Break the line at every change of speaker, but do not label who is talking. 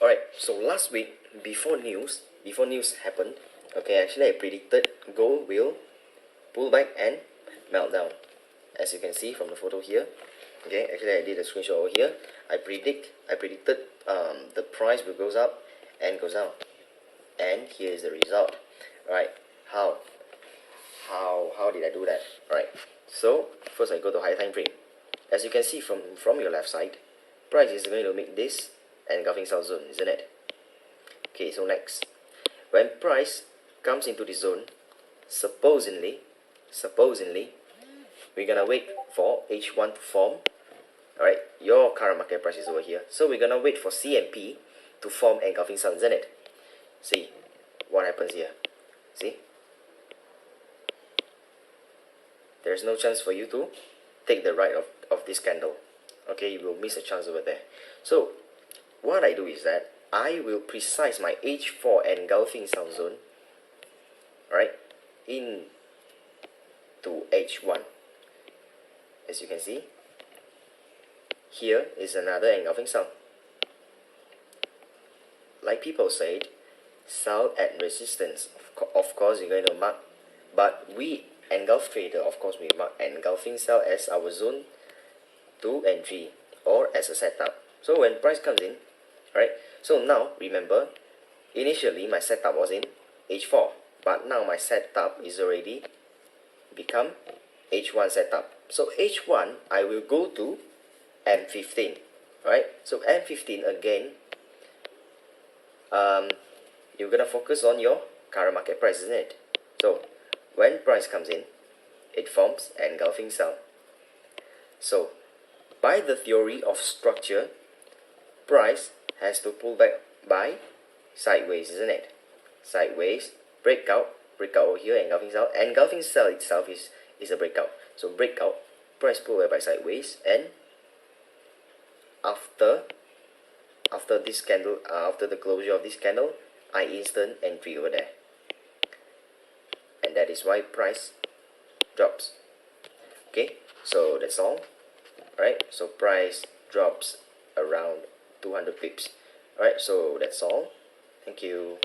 Alright, so last week, before news happened, okay, actually I predicted gold will pull back and melt down. As you can see from the photo here, okay, actually I did a screenshot over here. I predicted the price will goes up and goes down, and here is the result. Right, how did I do that? Right, so first I go to high time frame. As you can see from your left side, price is going to make this engulfing sell zone, isn't it? Okay, so next, when price comes into the zone, supposedly we're gonna wait for H1 to form. Alright, your current market price is over here, so we're gonna wait for CMP to form engulfing sell, isn't it? See what happens here. See, there's no chance for you to take the right of this candle. Okay, you will miss a chance over there. So what I do is that I will precise my H4 engulfing sell zone, right, in to H1. As you can see, here is another engulfing sell. Like people said, sell at resistance. Of course you're going to mark, but we engulf trader, of course we mark engulfing sell as our zone 2 and 3, or as a setup. So when price comes in, right, so now remember, initially my setup was in H4, but now my setup is already become H1 setup. So H1 I will go to M15, right? So M15 again, you're gonna focus on your current market price, isn't it? So when price comes in, it forms engulfing sell. So by the theory of structure, price has to pull back by sideways, isn't it? Sideways, breakout over here, engulfing sell. Engulfing sell itself is a breakout. So breakout, price pull back by sideways, and after this candle, after the closure of this candle, I instant entry over there, and that is why price drops. Okay, so that's all. Right, so price drops around 200 pips. Alright, so that's all. Thank you.